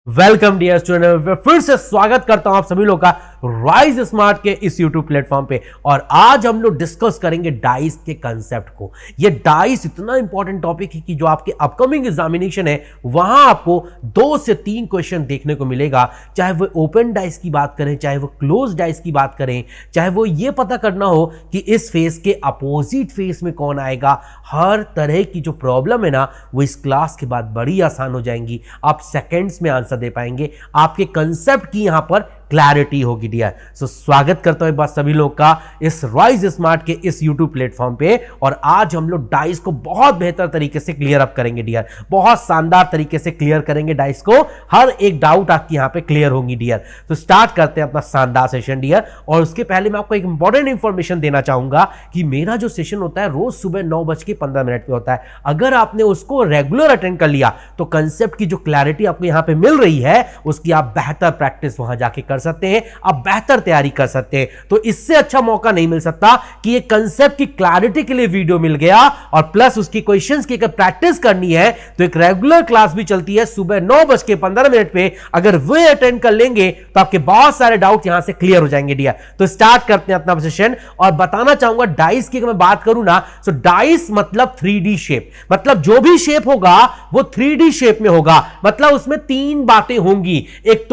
Welcome dear student, फिर से स्वागत करता हूं आप सभी लोग का राइज स्मार्ट के इस यूट्यूब प्लेटफॉर्म पे। और आज हम लोग डिस्कस करेंगे डाइस के कंसेप्ट को। ये डाइस इतना इंपॉर्टेंट टॉपिक है कि जो आपके अपकमिंग एग्जामिनेशन है वहां आपको 2 से 3 क्वेश्चन देखने को मिलेगा। चाहे वो ओपन डाइस की बात करें, चाहे वो क्लोज डाइस की बात करें, चाहे वो ये पता करना हो कि इस फेस के अपोजिट फेस में कौन आएगा। हर तरह की जो प्रॉब्लम है ना, वो इस क्लास के बाद बड़ी आसान हो जाएंगी। आप सेकेंड्स में आंसर दे पाएंगे। आपके कंसेप्ट की यहां पर क्लैरिटी होगी डियर। सो स्वागत करता हूं एक बार सभी लोग का इस राइज स्मार्ट के इस यूट्यूब प्लेटफॉर्म पे। और आज हम लोग डाइस को बहुत बेहतर तरीके से क्लियर अप करेंगे डियर। बहुत शानदार तरीके से क्लियर करेंगे डाइस को। हर एक डाउट आपकी यहां पे क्लियर होंगी डियर। तो स्टार्ट करते हैं अपना शानदार सेशन डियर। और उसके पहले मैं आपको एक इंपॉर्टेंट इंफॉर्मेशन देना चाहूंगा कि मेरा जो सेशन होता है रोज सुबह 9:15 पे होता है। अगर आपने उसको रेगुलर अटेंड कर लिया तो कंसेप्ट की जो क्लैरिटी आपको यहां पे मिल रही है उसकी आप बेहतर प्रैक्टिस वहां जाके कर सकते हैं, आप बेहतर तैयारी कर सकते हैं। तो इससे अच्छा मौका नहीं मिल सकता कि ये कंसेप्ट की क्लैरिटी के लिए वीडियो मिल गया और प्लस उसकी क्वेश्चंस की अगर प्रैक्टिस करनी है तो एक रेगुलर क्लास भी चलती है सुबह 9:15 पे। अगर वे अटेंड कर लेंगे तो आपके बहुत सारे डाउट यहां से क्लियर हो जाएंगे डियर। तो स्टार्ट करते हैं अपना सेशन। और बताना चाहूंगा डाइस की अगर मैं बात करूं ना, तो डाइस मतलब 3D शेप। मतलब जो भी शेप होगा वो 3D शेप में होगा। मतलब उसमें 3 बातें होंगी। एक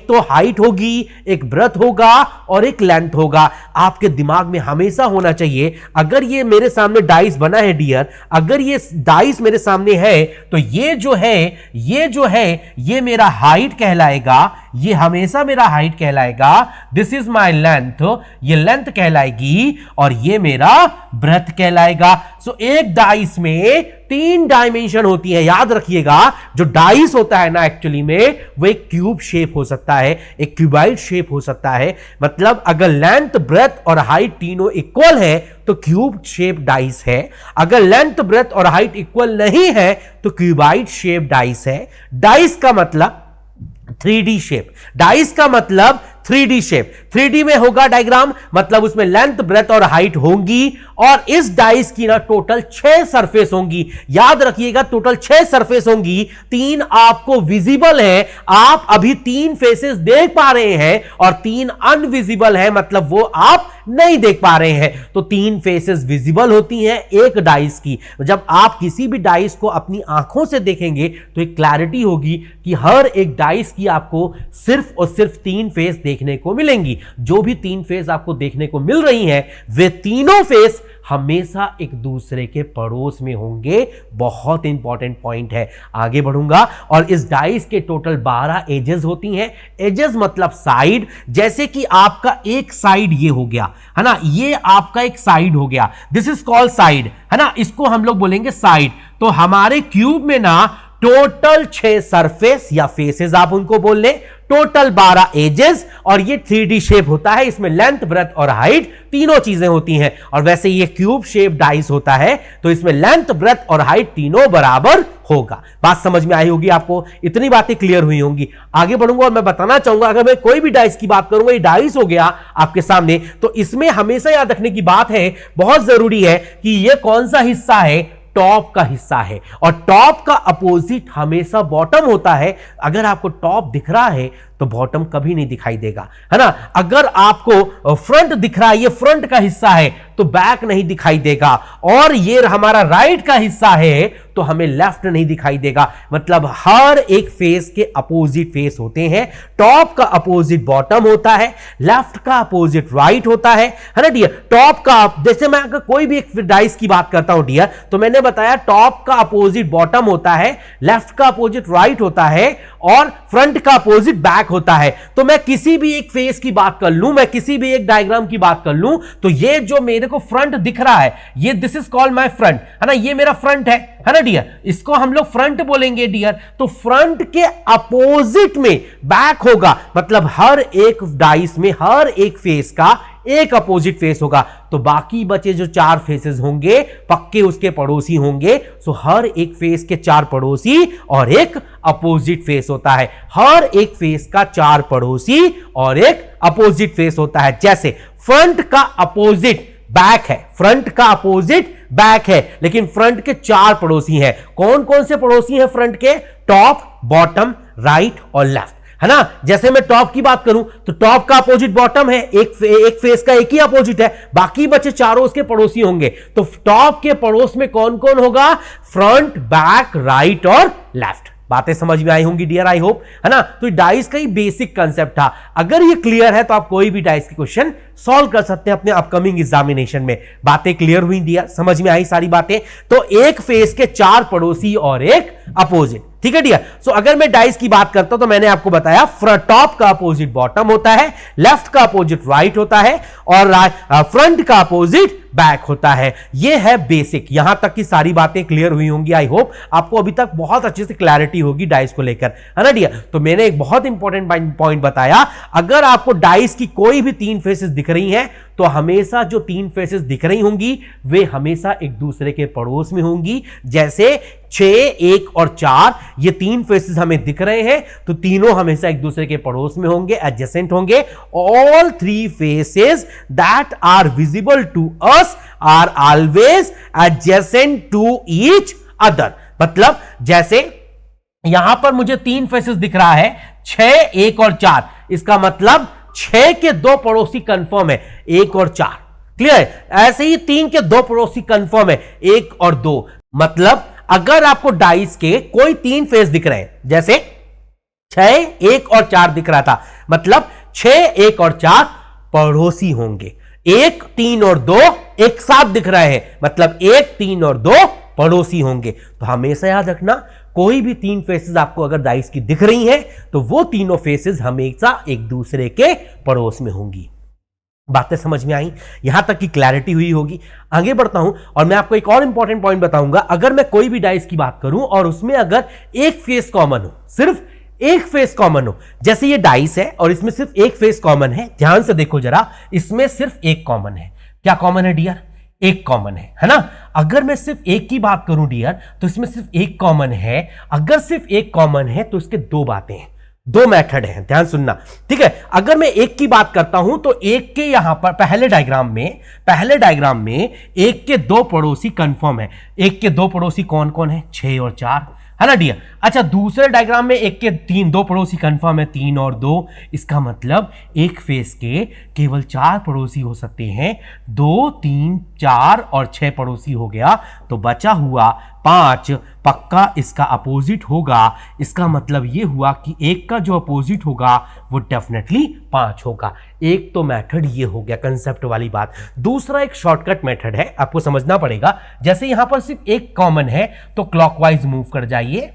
तो हाइट होगी, एक ब्रेथ होगा और एक लेंथ होगा। आपके दिमाग में हमेशा होना चाहिए, अगर ये मेरे सामने डाइस बना है डियर, अगर ये डाइस मेरे सामने है तो ये जो है ये मेरा हाइट कहलाएगा। ये हमेशा मेरा हाइट कहलाएगा। दिस इज माई लेंथ, ये लेंथ कहलाएगी। और ये मेरा ब्रेथ कहलाएगा। सो एक डाइस में 3 डायमेंशन होती है। याद रखिएगा, जो डाइस होता है ना एक्चुअली में वो एक क्यूब शेप हो सकता है, एक क्यूबाइड शेप हो सकता है। मतलब अगर लेंथ, ब्रेथ और हाइट तीनों इक्वल है तो क्यूब शेप डाइस है। अगर लेंथ, ब्रेथ और हाइट इक्वल नहीं है तो क्यूबाइड शेप डाइस है। डाइस का मतलब 3D शेप। डाइस का मतलब 3D शेप। 3D में होगा डायग्राम, मतलब उसमें लेंथ, ब्रेथ और हाइट होंगी। और इस डाइस की ना टोटल 6 सरफेस होंगी। याद रखिएगा, टोटल 6 सरफेस होंगी। 3 आपको विजिबल है, आप अभी 3 फेसेस देख पा रहे हैं और 3 अनविजिबल है, मतलब वो आप नहीं देख पा रहे हैं। तो 3 फेसेस विजिबल होती हैं एक डाइस की। जब आप किसी भी डाइस को अपनी आंखों से देखेंगे तो एक क्लैरिटी होगी कि हर एक डाइस की आपको सिर्फ और सिर्फ 3 फेस देखने को मिलेंगी। जो भी 3 फेस आपको देखने को मिल रही हैं वे तीनों फेस हमेशा एक दूसरे के पड़ोस में होंगे। बहुत इंपॉर्टेंट पॉइंट है। आगे बढ़ूंगा। और इस डाइस के टोटल 12 एजेस होती हैं। एजेस मतलब साइड। जैसे कि आपका एक साइड ये हो गया है ना, ये आपका एक साइड हो गया, दिस इज कॉल्ड साइड है ना, इसको हम लोग बोलेंगे साइड। तो हमारे क्यूब में ना टोटल 6 सरफेस या फेसेस आप उनको बोल लें, टोटल 12 एजेस। और ये 3D शेप होता है। इसमें लेंथ, ब्रेथ और हाइट तीनों चीजें होती हैं। और वैसे ये क्यूब शेप डाइस होता है तो इसमें लेंथ, ब्रेथ और हाइट तीनों बराबर होगा। बात समझ में आई होगी आपको, इतनी बातें क्लियर हुई होंगी। आगे बढ़ूंगा और मैं बताना चाहूंगा, अगर मैं कोई भी डाइस की बात करूंगा, ये डाइस हो गया आपके सामने, तो इसमें हमेशा याद रखने की बात है, बहुत जरूरी है कि ये कौन सा हिस्सा है, टॉप का हिस्सा है। और टॉप का अपोजिट हमेशा बॉटम होता है। अगर आपको टॉप दिख रहा है तो बॉटम कभी नहीं दिखाई देगा, है ना। अगर आपको फ्रंट दिख रहा है, ये फ्रंट का हिस्सा है, तो बैक नहीं दिखाई देगा। और ये हमारा राइट का हिस्सा है तो हमें लेफ्ट नहीं दिखाई देगा। मतलब हर एक फेस के अपोजिट फेस होते हैं। टॉप का अपोजिट बॉटम होता है, लेफ्ट का अपोजिट राइट होता है ना डियर। टॉप का, जैसे मैं अगर कोई भी एक डाइस की बात करता हूं डियर, तो मैंने बताया टॉप का अपोजिट बॉटम होता है, लेफ्ट का अपोजिट राइट होता है और फ्रंट का अपोजिट बैक होता है। तो मैं किसी भी एक फेस की बात कर लूं, मैं किसी भी एक डायग्राम की बात कर लूं, तो ये जो मेरे को फ्रंट दिख रहा है, ये this is called my front, है ना, ये मेरा फ्रंट है ना डियर। इसको हम लोग फ्रंट बोलेंगे डियर। तो फ्रंट के अपोजिट में बैक होगा। मतलब हर एक डाइस में हर एक फेस का एक अपोजिट फेस होगा। तो बाकी बचे जो 4 फेसेस होंगे पक्के उसके पड़ोसी होंगे। सो हर एक फेस के 4 पड़ोसी और एक अपोजिट फेस होता है। हर एक फेस का 4 पड़ोसी और एक अपोजिट फेस होता है। जैसे फ्रंट का अपोजिट बैक है, फ्रंट का अपोजिट बैक है, लेकिन फ्रंट के 4 पड़ोसी हैं। कौन कौन से पड़ोसी हैं फ्रंट के? टॉप, बॉटम, राइट और लेफ्ट, है ना। जैसे मैं टॉप की बात करूं तो टॉप का अपोजिट बॉटम है, एक फेस का एक ही अपोजिट है, बाकी बचे चारों उसके पड़ोसी होंगे। तो टॉप के पड़ोस में कौन कौन होगा? फ्रंट, बैक, राइट और लेफ्ट। बातें समझ में आई होंगी डियर, आई होप, है ना। तो डाइस का ही बेसिक कंसेप्ट था। अगर ये क्लियर है तो आप कोई भी डाइस की क्वेश्चन सॉल्व कर सकते हैं अपने अपकमिंग एग्जामिनेशन में। बातें क्लियर हुई डियर, समझ में आई सारी बातें। तो एक फेस के 4 पड़ोसी और एक अपोजिट, ठीक है डियर। सो अगर मैं डाइस की बात करता हूं तो मैंने आपको बताया टॉप का अपोजिट बॉटम होता है, लेफ्ट का अपोजिट राइट होता है और फ्रंट का अपोजिट बैक होता है। यह है बेसिक। यहां तक की सारी बातें क्लियर हुई होंगी, आई होप। आपको अभी तक बहुत अच्छे से क्लैरिटी होगी डाइस को लेकर, है ना डियर। तो मैंने एक बहुत इंपॉर्टेंट पॉइंट बताया, अगर आपको डाइस की कोई भी 3 फेसेस दिख रही हैं तो हमेशा जो 3 फेसेस दिख रही होंगी वे हमेशा एक दूसरे के पड़ोस में होंगी। जैसे 6, 1 और 4 ये 3 फेसेस हमें दिख रहे हैं तो तीनों हमेशा एक दूसरे के पड़ोस में होंगे, एडजेसेंट होंगे। All 3 faces that are visible to us are always adjacent to each other. मतलब जैसे यहां पर मुझे 3 फेसेस दिख रहा है, 6, 1 और 4, इसका मतलब 6 के 2 पड़ोसी कंफर्म है, 1 और 4, क्लियर। ऐसे ही 3 के 2 पड़ोसी कंफर्म है, 1 और 2। मतलब अगर आपको डाइस के कोई 3 फेस दिख रहे हैं, जैसे 6, 1 और 4 दिख रहा था, मतलब 6, 1 और 4 पड़ोसी होंगे। 1, 3 और 2 एक साथ दिख रहे हैं, मतलब 1, 3 और 2 पड़ोसी होंगे। तो हमेशा याद रखना, कोई भी 3 फेसेस आपको अगर डाइस की दिख रही हैं तो वो तीनों फेसेस हमेशा एक दूसरे के पड़ोस में होंगी। बातें समझ में आई? यहां तक की क्लैरिटी हुई होगी। आगे बढ़ता हूं और मैं आपको एक और इंपॉर्टेंट पॉइंट बताऊंगा। अगर मैं कोई भी डाइस की बात करूं और उसमें अगर एक फेस कॉमन हो, सिर्फ एक फेस कॉमन हो, जैसे ये डाइस है और इसमें सिर्फ एक फेस कॉमन है, ध्यान से देखो जरा, इसमें सिर्फ एक कॉमन है। क्या कॉमन है डियर? एक कॉमन है ना। अगर मैं सिर्फ एक की बात करूं डियर तो इसमें सिर्फ एक कॉमन है। अगर सिर्फ एक कॉमन है तो इसके 2 बातें हैं, 2 मेथड हैं, ध्यान सुनना, ठीक है। अगर मैं एक की बात करता हूं तो एक के यहां पर पहले डायग्राम में एक के 2 पड़ोसी कंफर्म है। एक के 2 पड़ोसी कौन कौन है? 6 और 4, है ना डियर। अच्छा, दूसरे डायग्राम में एक के 2 पड़ोसी कंफर्म है, 3 और 2। इसका मतलब एक फेस के केवल 4 पड़ोसी हो सकते हैं। 2, 3, 4 और 6 पड़ोसी हो गया, तो बचा हुआ 5 पक्का इसका अपोजिट होगा। इसका मतलब यह हुआ कि एक का जो अपोजिट होगा वो डेफिनेटली 5 होगा। एक तो मेथड ये हो गया, कंसेप्ट वाली बात। दूसरा एक शॉर्टकट मेथड है, आपको समझना पड़ेगा। जैसे यहां पर सिर्फ एक कॉमन है तो क्लॉकवाइज मूव कर जाइए,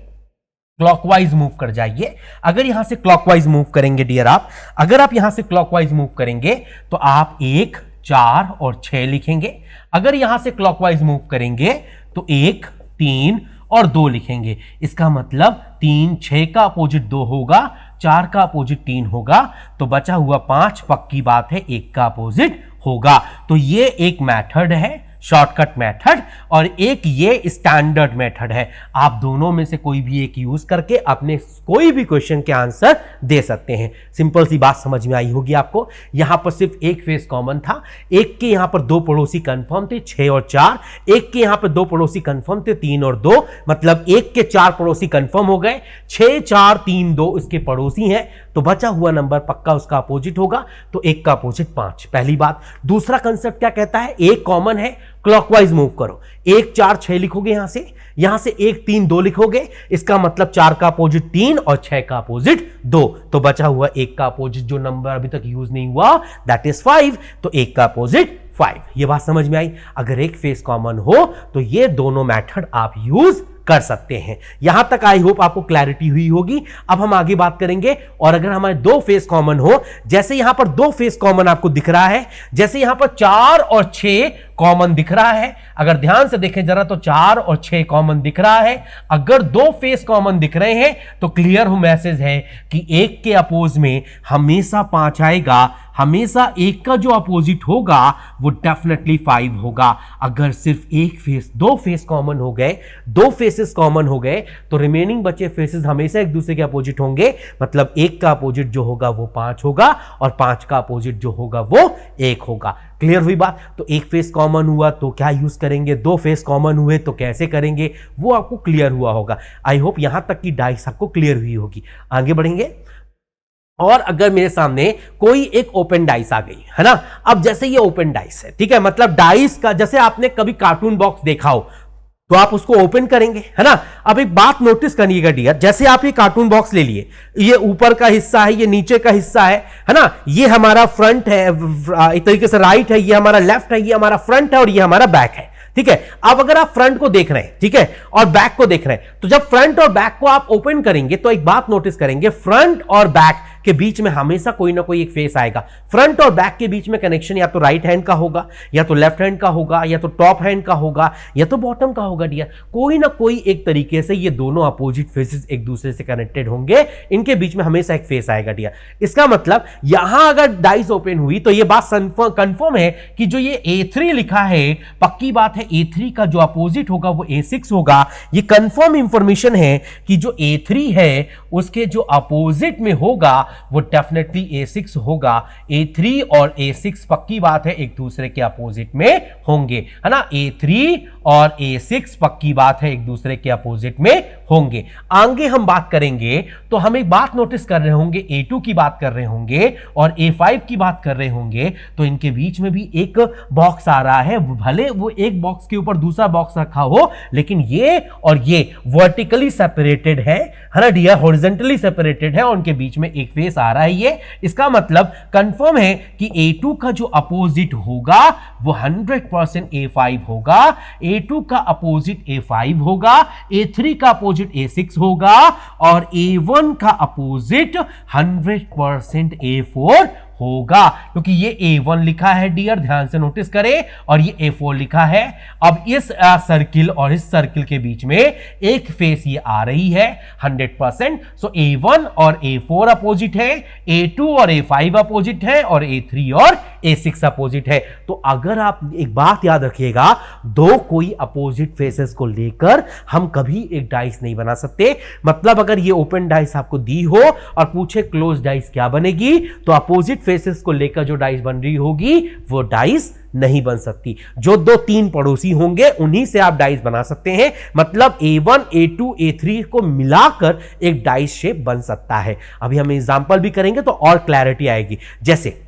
क्लॉकवाइज मूव कर जाइए। अगर यहां से क्लॉकवाइज मूव करेंगे डियर आप, अगर आप यहां से क्लॉकवाइज मूव करेंगे तो आप 1, 4 और 6 लिखेंगे। अगर यहां से क्लॉकवाइज मूव करेंगे तो 1, 3 और 2 लिखेंगे। इसका मतलब 3, 6 का अपोजिट 2 होगा, 4 का अपोजिट 3 होगा, तो बचा हुआ 5 पक्की बात है 1 का अपोजिट होगा। तो ये एक मेथड है, शॉर्टकट मेथड, और एक ये स्टैंडर्ड मेथड है। आप दोनों में से कोई भी एक यूज करके अपने कोई भी क्वेश्चन के आंसर दे सकते हैं। सिंपल सी बात समझ में आई होगी आपको। यहां पर सिर्फ एक फेस कॉमन था, एक के यहां पर 2 पड़ोसी कंफर्म थे, 6 और 4। एक के यहां पर 2 पड़ोसी कंफर्म थे, 3 और 2। मतलब एक के 4 पड़ोसी कंफर्म हो गए, 6, 4, 3, 2 इसके पड़ोसी हैं, तो बचा हुआ नंबर पक्का उसका अपोजिट होगा, तो 1 का अपोजिट 5। पहली बात। दूसरा कंसेप्ट क्या कहता है? एक कॉमन है, क्लॉकवाइज मूव करो। 1, 4, 6 लिखोगे, यहां से 1, 3, 2 लिखोगे। इसका मतलब 4 का अपोजिट 3 और 6 का अपोजिट 2, तो बचा हुआ 1 का अपोजिट जो नंबर अभी तक यूज नहीं हुआ दैट इज 5, तो 1 का अपोजिट 5। ये बात समझ में आई? अगर एक फेस कॉमन हो तो ये दोनों मेथड आप यूज कर सकते हैं। यहां तक आई होप आपको क्लैरिटी हुई होगी। अब हम आगे बात करेंगे। और अगर हमारे 2 फेस कॉमन हो, जैसे यहां पर 2 फेस कॉमन आपको दिख रहा है, जैसे यहां पर 4 और 6 कॉमन दिख रहा है। अगर ध्यान से देखें जरा तो 4 और 6 कॉमन दिख रहा है। अगर 2 फेस कॉमन दिख रहे हैं तो क्लियर मैसेज है कि एक के अपोज में हमेशा 5 आएगा, हमेशा एक का जो अपोजिट होगा वो डेफिनेटली 5 होगा। अगर सिर्फ एक फेस, 2 फेस कॉमन हो गए, 2 फेसेस कॉमन हो गए, तो रिमेनिंग बचे फेसेस हमेशा एक दूसरे के अपोजिट होंगे। मतलब एक का अपोजिट जो होगा वो 5 होगा और 5 का अपोजिट जो होगा वो 1 होगा। क्लियर हुई बात? तो एक फेस कॉमन हुआ तो क्या यूज करेंगे, दो फेस कॉमन हुए तो कैसे करेंगे, वो आपको क्लियर हुआ होगा। आई होप यहां तक की डाइस आपको क्लियर हुई होगी। आगे बढ़ेंगे। और अगर मेरे सामने कोई एक ओपन डाइस आ गई है ना, अब जैसे ये ओपन डाइस है, ठीक है, मतलब डाइस का जैसे आपने कभी कार्टून बॉक्स देखा हो तो आप उसको ओपन करेंगे, है ना। अब एक बात नोटिस करिएगा डियर, जैसे आप ये कार्टून बॉक्स ले लिए, ये ऊपर का हिस्सा है, ये नीचे का हिस्सा है ना, ये हमारा फ्रंट है, एक तरीके से राइट है, ये हमारा लेफ्ट है, ये हमारा फ्रंट है और ये हमारा बैक है, ठीक है। अब अगर आप फ्रंट को देख रहे हैं, ठीक है, और बैक को देख रहे हैं, तो जब फ्रंट और बैक को आप ओपन करेंगे तो एक बात नोटिस करेंगे, फ्रंट और बैक के बीच में हमेशा कोई ना कोई एक फेस आएगा। फ्रंट और बैक के बीच में कनेक्शन या तो राइट हैंड का होगा, या तो लेफ्ट हैंड का होगा, या तो टॉप हैंड का होगा, या तो बॉटम का होगा डियर। कोई ना कोई एक तरीके से ये दोनों अपोजिट फेसेस एक दूसरे से कनेक्टेड होंगे, इनके बीच में हमेशा एक फेस आएगा डियर। इसका मतलब यहां अगर डाइस ओपन हुई तो ये बात कंफर्म है कि जो ये A3 लिखा है, पक्की बात है A3 का जो अपोजिट होगा वो A6 होगा। ये कंफर्म इंफॉर्मेशन है कि जो A3 है उसके जो अपोजिट में होगा वो डेफिनेटली A6 होगा। A3 और A6 पक्की बात है एक दूसरे के अपोजिट में होंगे, है ना। A3 और A6 पक्की बात है एक दूसरे के अपोजिट में होंगे। आगे हम बात करेंगे तो हम एक बात नोटिस कर रहे होंगे, A2 की बात कर रहे होंगे और A5 की बात कर रहे होंगे, तो इनके बीच में भी एक बॉक्स आ रहा है। भले वो एक बॉक्स के ऊपर दूसरा बॉक्स रखा हो, लेकिन ये और ये वर्टिकली सेपरेटेड है ना डियर, हॉरिजॉन्टली सेपरेटेड है, और उनके बीच में एक फेस आ रहा है। ये इसका मतलब कंफर्म है कि A2 का जो अपोजिट होगा वो 100% A5 होगा, A2 का अपोजिट A5 होगा, A3 का अपोजिट A6 होगा और A1 का अपोजिट 100% A4 होगा, क्योंकि ये A1 लिखा है डियर, ध्यान से नोटिस करें, और ये A4 लिखा है। अब इस सर्किल और इस सर्किल के बीच में एक फेस ये आ रही है 100%। सो A1 और A4 अपोजिट है, A2 और A5 अपोजिट है, और A3 और A6 अपोजिट है। तो अगर आप एक बात याद रखिएगा, दो कोई अपोजिट फेसेस को लेकर हम कभी एक डाइस नहीं बना सकते। मतलब अगर ये ओपन डाइस आपको दी हो और पूछे क्लोज डाइस क्या बनेगी, तो अपोजिट फेसेस को लेकर जो डाइस बन रही होगी वो डाइस नहीं बन सकती। जो दो तीन पड़ोसी होंगे उन्हीं से आप डाइस बना सकते हैं। मतलब A1, A2, A3 को मिलाकर एक डाइस शेप बन सकता है। अभी हम एग्जांपल भी करेंगे तो और क्लैरिटी आएगी। जैसे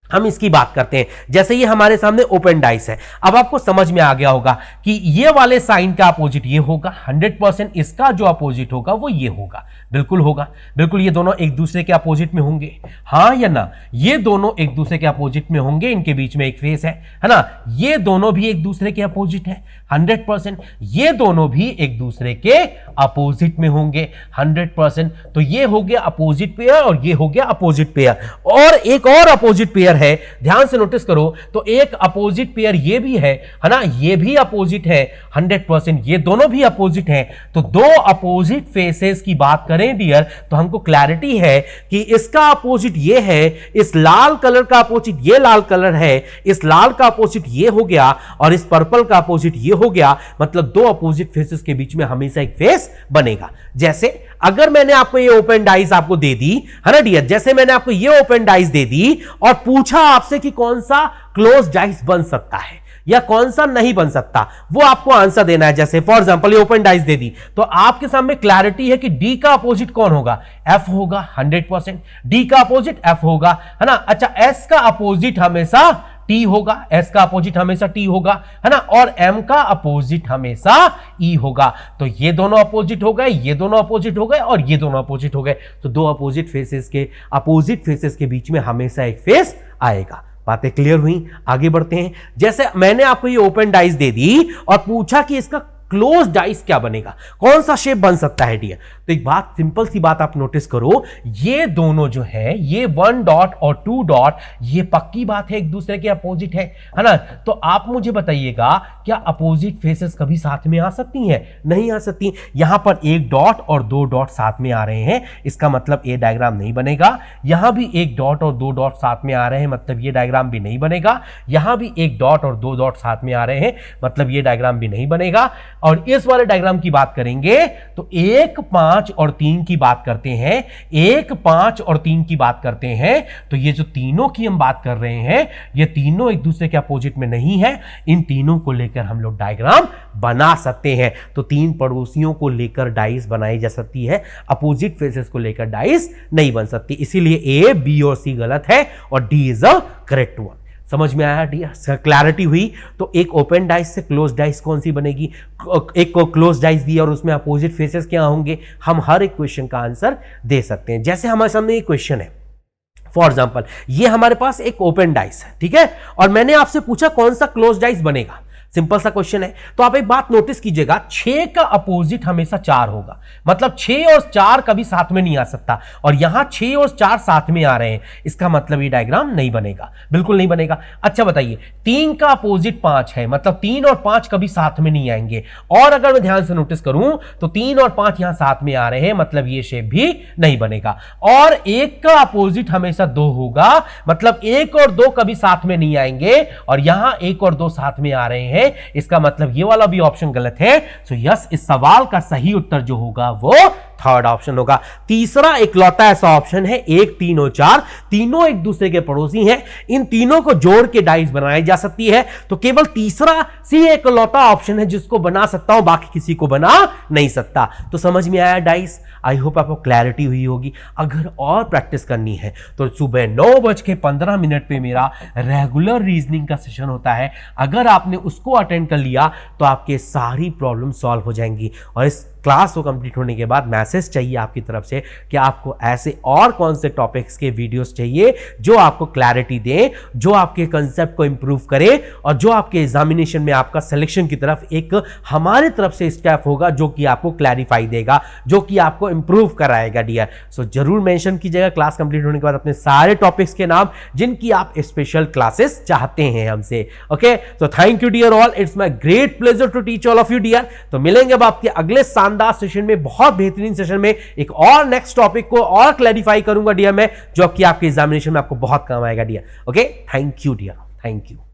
हम इसकी बात करते हैं, जैसे ये हमारे सामने ओपन डाइस है। अब आपको समझ में आ गया होगा कि ये वाले साइन का अपोजिट ये होगा, 100% इसका जो अपोजिट होगा वो ये होगा। बिल्कुल होगा, बिल्कुल ये दोनों एक दूसरे के अपोजिट में होंगे, हाँ या ना। ये दोनों एक दूसरे के अपोजिट में होंगे, इनके बीच में एक फेस है ना। ये दोनों भी एक दूसरे के अपोजिट है 100%। ये दोनों भी एक दूसरे के अपोजिट में होंगे 100%। तो ये हो गया अपोजिट पेयर और ये हो गया अपोजिट पेयर। और एक और अपोजिट पेयर है, ध्यान से नोटिस करो, तो एक अपोजिट पेयर ये भी है ना, ये भी अपोजिट है 100%, ये दोनों भी अपोजिट हैं। तो दो अपोजिट फेसेस की बात करें डियर, तो हमको क्लैरिटी है कि इसका अपोजिट ये है, इस लाल कलर का अपोजिट ये लाल कलर है, इस लाल का अपोजिट ये हो गया और इस पर्पल का अपोजिट ये हो गया। मतलब दो अपोजिट फेसेस के बीच में हमेशा एक फेस बनेगा। जैसे अगर मैंने आपको ये ओपन डाइस आपको दे दी है ना डियर, जैसे मैंने आपको ये ओपन डाइस दे दी और पूछा आपसे कि कौन सा क्लोज डाइस बन सकता है या कौन सा नहीं बन सकता, वो आपको आंसर देना है। जैसे फॉर एग्जांपल ये ओपन डाइस दे दी, तो आपके सामने क्लैरिटी है कि डी का अपोजिट कौन होगा, एफ होगा 100%। डी का अपोजिट एफ होगा, है ना। अच्छा, एस का अपोजिट हमेशा टी होगा, एस का अपोजिट हमेशा टी होगा, है ना। और एम का अपोजिट हमेशा ई होगा। तो ये दोनों अपोजिट हो गए, ये दोनों अपोजिट हो गए और ये दोनों अपोजिट हो गए। तो दो अपोजिट फेसेस के बीच में हमेशा एक फेस आएगा। बातें क्लियर हुई? आगे बढ़ते हैं। जैसे मैंने आपको ये ओपन डाइस दे दी और पूछा कि इसका क्लोज डाइस क्या बनेगा, कौन सा शेप बन सकता है डियर। तो एक बात, सिंपल सी बात आप नोटिस करो, ये दोनों जो है, ये 1 डॉट और 2 डॉट, ये पक्की बात है एक दूसरे के अपोजिट है ना। तो आप मुझे बताइएगा, क्या अपोजिट फेसेस कभी साथ में आ सकती हैं? नहीं आ सकती। यहां पर एक डॉट और 2 डॉट साथ में आ रहे हैं, इसका मतलब ये डायग्राम नहीं बनेगा। यहां भी एक डॉट और 2 डॉट साथ में आ रहे हैं, मतलब ये डायग्राम भी नहीं बनेगा। यहां भी एक डॉट और 2 डॉट साथ में आ रहे हैं, मतलब ये डायग्राम भी नहीं बनेगा। और इस वाले डायग्राम की बात करेंगे तो 1, 5 5 और 3 की बात करते हैं, 1, 5 और 3 की बात करते हैं, तो ये जो तीनों की हम बात कर रहे हैं, ये तीनों एक दूसरे के अपोजिट में नहीं है। इन तीनों को लेकर हम लोग डायग्राम बना सकते हैं। तो 3 पड़ोसियों को लेकर डाइस बनाई जा सकती है, अपोजिट फेसेस को लेकर डाइस नहीं बन सकती। इसीलिए ए, बी और सी गलत है और D is a correct one. समझ में आया डी? क्लैरिटी हुई? तो एक ओपन डाइस से क्लोज डाइस कौन सी बनेगी? एक को क्लोज डाइस दिया और उसमें अपोजिट फेसेस क्या होंगे? हम हर एक क्वेश्चन का आंसर दे सकते हैं। जैसे हमारे सामने एक क्वेश्चन है, फॉर एग्जाम्पल ये हमारे पास एक ओपन डाइस है, ठीक है, और मैंने आपसे पूछा कौन सा क्लोज डाइस बनेगा। सिंपल सा क्वेश्चन है। तो आप एक बात नोटिस कीजिएगा, 6 का अपोजिट हमेशा 4 होगा, मतलब 6 और 4 कभी साथ में नहीं आ सकता, और यहां 6 और 4 साथ में आ रहे हैं, इसका मतलब ये डायग्राम नहीं बनेगा, बिल्कुल नहीं बनेगा। अच्छा बताइए, 3 का अपोजिट 5 है, मतलब 3 और 5 कभी साथ में नहीं आएंगे, और अगर मैं ध्यान से नोटिस करूं तो 3 और 5 यहां साथ में आ रहे हैं, मतलब ये शेप भी नहीं बनेगा। और 1 का अपोजिट हमेशा 2 होगा, मतलब 1 और 2 कभी साथ में नहीं आएंगे, और यहां 1 और 2 साथ में आ रहे हैं, इसका मतलब ये वाला भी ऑप्शन गलत है। सो यस, इस सवाल का सही उत्तर जो होगा वो थर्ड ऑप्शन होगा। तीसरा इकलौता ऐसा ऑप्शन है, 1, 3 और 4 तीनों एक दूसरे के पड़ोसी हैं, इन तीनों को जोड़ के डाइस बनाई जा सकती है। तो केवल तीसरा सी इकलौता ऑप्शन है जिसको बना सकता हूं, बाकी किसी को बना नहीं सकता। तो समझ में आया डाइस? आई होप आपको क्लैरिटी हुई होगी। अगर और प्रैक्टिस करनी है तो सुबह 9:15 पे मेरा रेगुलर रीजनिंग का सेशन होता है, अगर आपने उसको अटेंड कर लिया तो आपके सारी प्रॉब्लम सॉल्व हो जाएंगी। और इस क्लास को कंप्लीट होने के बाद मैसेज चाहिए आपकी तरफ से कि आपको ऐसे और कौन से टॉपिक्स के वीडियोस चाहिए जो आपको क्लैरिटी दे, जो आपके कंसेप्ट को इंप्रूव करे, और जो आपके एग्जामिनेशन में आपका सिलेक्शन की तरफ एक हमारे तरफ से स्टेप होगा जो कि आपको क्लैरिफाई देगा, जो कि आपको इंप्रूव कराएगा डियर। सो जरूर मेंशन कीजिएगा क्लास कंप्लीट होने के बाद अपने सारे टॉपिक्स के नाम जिनकी आप स्पेशल क्लासेस चाहते हैं हमसे। Okay, so thank you dear all, it's my great pleasure to teach all of you dear. तो मिलेंगे अब आपके अगले शानदार सेशन में, बहुत बेहतरीन सेशन में, एक और नेक्स्ट टॉपिक को और क्लैरिफाई करूंगा डियर मैं, जो कि आपके एग्जामिनेशन में आपको बहुत काम आएगा dear. Okay, thank you dear, thank you.